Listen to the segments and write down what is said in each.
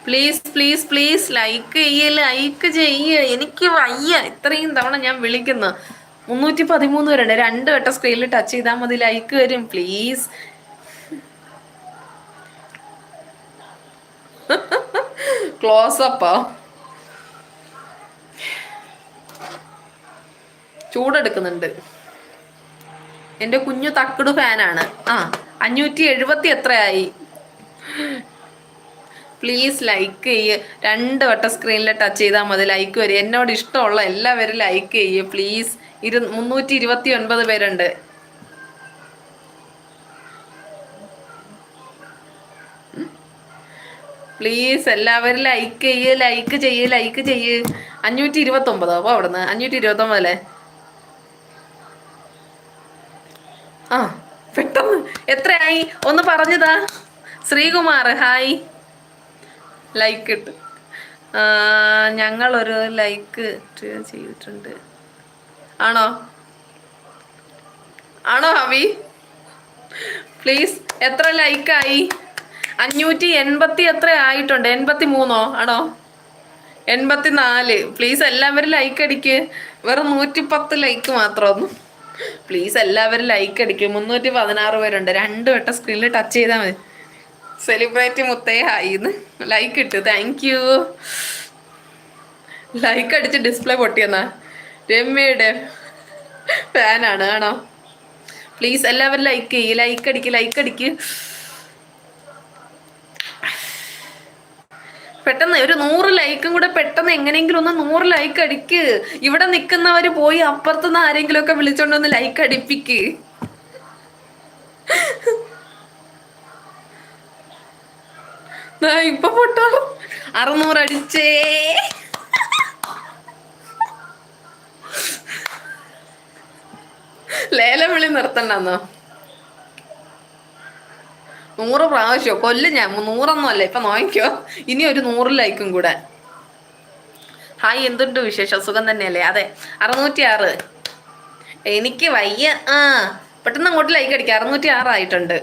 Please please please like ചെയ്യ. എനിക്ക് വയ്യ, ഇത്രയും തവണ ഞാൻ വിളിക്കുന്നു. 313 വരണ്ട്. 2 വട്ടം സ്ക്രീനിൽ ടച്ച് ചെയ്താൽ മതി, ലൈക്ക് വരും. പ്ലീസ്. ക്ലോസ് അപ്പാ ചൂടെടുക്കുന്നുണ്ട്. എന്റെ കുഞ്ഞു തക്കടു ഫാനാണ്. 570 എത്രയായി? പ്ലീസ് ലൈക്ക് ചെയ്യ്. 2 വട്ടം സ്ക്രീനിൽ ടച്ച് ചെയ്താൽ മതി, ലൈക്ക് വരും. എന്നോട് ഇഷ്ടമുള്ള എല്ലാവരും ലൈക്ക് ചെയ്യ് പ്ലീസ്. 329 പേരുണ്ട്. പ്ലീസ് എല്ലാവരും ലൈക്ക് ചെയ്യ്. 529. അപ്പൊ അവിടുന്ന് 529 അല്ലേ? പെട്ടെന്ന് എത്രയായി ഒന്ന് പറഞ്ഞതാ. ശ്രീകുമാർ ഹായ്, ലൈക്ക് ഇട്ട്. ഞങ്ങളൊരു ലൈക്ക് ചെയ്തിട്ടുണ്ട്. ആണോ ഹവി? പ്ലീസ് എത്ര ലൈക്കായി? 580 എത്ര ആയിട്ടുണ്ട്? 83 ആണോ? 84. പ്ലീസ് എല്ലാവരും ലൈക്ക് അടിക്ക്. വെറും 110 ലൈക്ക് മാത്രം. പ്ലീസ് എല്ലാവരും ലൈക്ക് അടിക്കും. 316 പേരുണ്ട്. 2 വട്ടം സ്ക്രീനിൽ ടച്ച് ചെയ്താൽ മതി. സെലിബ്രേറ്റ് മുത്തേ ഹായിന്ന് ലൈക്ക് ഇട്ട്. Thank you. ലൈക്ക് അടിച്ച് ഡിസ്പ്ലേ പൊട്ടിയെന്നാ? രമ്യയുടെ ഫാനാണ് ആണോ? പ്ലീസ് എല്ലാവരും ലൈക്ക് അടിക്ക്. പെട്ടെന്ന് ഒരു 100 ലൈക്കും കൂടെ പെട്ടെന്ന് എങ്ങനെയെങ്കിലും ഒന്ന് 100 ലൈക്ക് അടിക്ക്. ഇവിടെ നിൽക്കുന്നവര് പോയി അപ്പുറത്തുനിന്ന് ആരെങ്കിലും ഒക്കെ വിളിച്ചോണ്ടൊന്ന് ലൈക്ക് അടിപ്പിക്ക്. ഇപ്പൊ പൊട്ടോ 600 അടിച്ചേ. ലേലം വിളി നിർത്തണ്ടെന്നോ? 100 പ്രാവശ്യോ കൊല്ലും ഞാൻ. 100 അല്ല, ഇപ്പൊ നോക്കിക്കോ. ഇനി ഒരു 100 ലൈക്കും കൂടെ. ഹായ്, എന്തുണ്ട് വിശേഷം? സുഖം തന്നെയല്ലേ? അതെ, 606. എനിക്ക് വയ്യ. പെട്ടെന്ന് അങ്ങോട്ട് ലൈക്ക് അടിക്കാം. 606 ആയിട്ടുണ്ട്.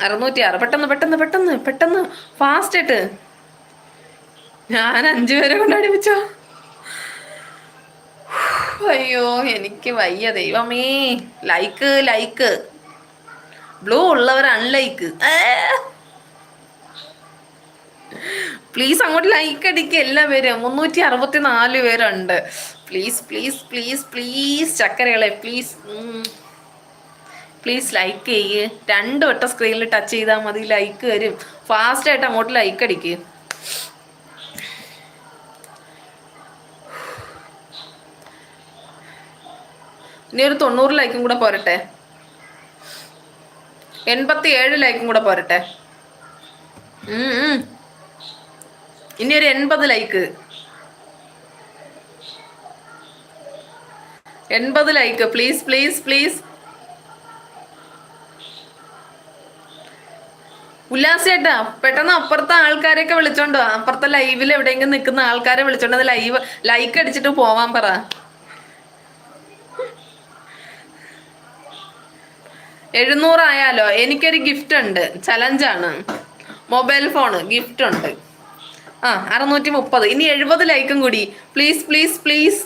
606. പെട്ടെന്ന് ഫാസ്റ്റ് ആയിട്ട്. ഞാൻ 5 പേരെ കൊണ്ട് അടിപ്പിച്ചോ? അയ്യോ എനിക്ക് വയ്യ ദൈവമേ. ലൈക്ക് ബ്ലൂ ഉള്ളവർ അൺലൈക്ക്. പ്ലീസ് അങ്ങോട്ട് ലൈക്ക് അടിക്കുക എല്ലാവരും. 364 പേരുണ്ട്. പ്ലീസ് ചക്കരകളെ പ്ലീസ് ലൈക്ക് ചെയ്യ്. 2 വട്ടം സ്ക്രീനിൽ ടച്ച് ചെയ്താൽ മതി, ലൈക്ക് വരും. ഫാസ്റ്റ് ആയിട്ട് അങ്ങോട്ട് ലൈക്ക് അടിക്ക്. ഇനി ഒരു 90 ലൈക്കും കൂടെ പോരട്ടെ. 87 ലൈക്കും കൂടെ പോരട്ടെ. ഇനി ഒരു 80 ലൈക്ക്. 80 like please. ഉല്ലാസേട്ടാ പെട്ടെന്ന് അപ്പുറത്തെ ആൾക്കാരെയൊക്കെ വിളിച്ചോണ്ടോ. അപ്പുറത്തെ ലൈവിൽ എവിടെയെങ്കിലും നിൽക്കുന്ന ആൾക്കാരെ വിളിച്ചോണ്ട് ലൈക്ക് അടിച്ചിട്ട് പോവാൻ പറ. 700 ആയാലോ? എനിക്കൊരു ഗിഫ്റ്റ് ഉണ്ട്. ചലഞ്ചാണ്. മൊബൈൽ ഫോണ് ഗിഫ്റ്റ് ഉണ്ട്. 630. ഇനി 70 ലൈക്കും കൂടി പ്ലീസ്.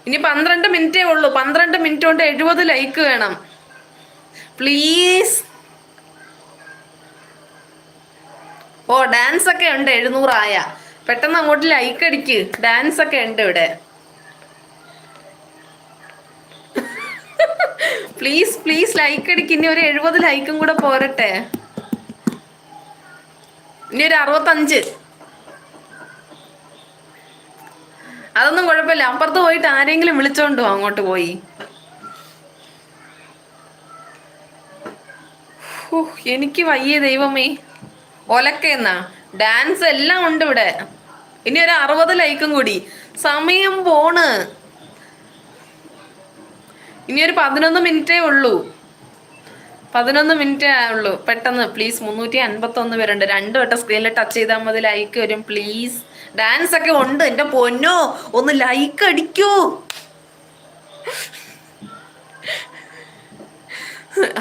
ഇനി 12 മിനിറ്റേ ഉള്ളൂ. 12 മിനിറ്റ് കൊണ്ട് 70 ലൈക്ക് വേണം പ്ലീസ്. ഡാൻസ് ഒക്കെ ഉണ്ട്. 700 ആയ പെട്ടെന്ന് അങ്ങോട്ട് ലൈക്ക് അടിക്ക്. ഡാൻസ് ഒക്കെ ഉണ്ട് ഇവിടെ. പ്ലീസ് ലൈക്ക് അടിക്ക്. ഇനി ഒരു 70 ലൈക്കും കൂടെ പോരട്ടെ. ഇനി ഒരു 65. അതൊന്നും കുഴപ്പമില്ല. അപ്പുറത്ത് പോയിട്ട് ആരെങ്കിലും വിളിച്ചോണ്ടോ അങ്ങോട്ട് പോയി. എനിക്ക് വയ്യ ദൈവമേ. ഒലക്കെന്നാ ഡാൻസ് എല്ലാം ഉണ്ട് ഇവിടെ. ഇനി ഒരു 60 ലൈക്കും കൂടി. സമയം പോണ്. ഇനി ഒരു 11 മിനിറ്റേ ഉള്ളൂ. 11 മിനിറ്റേ ഉള്ളൂ. പെട്ടെന്ന് പ്ലീസ്. 351 പേരുണ്ട്. 2 വട്ടം സ്ക്രീനിൽ ടച്ച് ചെയ്താൽ മതി, ലൈക്ക് വരും. പ്ലീസ്. ഡാൻസ് ഒക്കെ ഉണ്ട്. എന്റെ പൊന്നോ ഒന്ന് ലൈക്ക് അടിക്കൂ.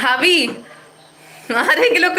ഹവി ആരെങ്കിലും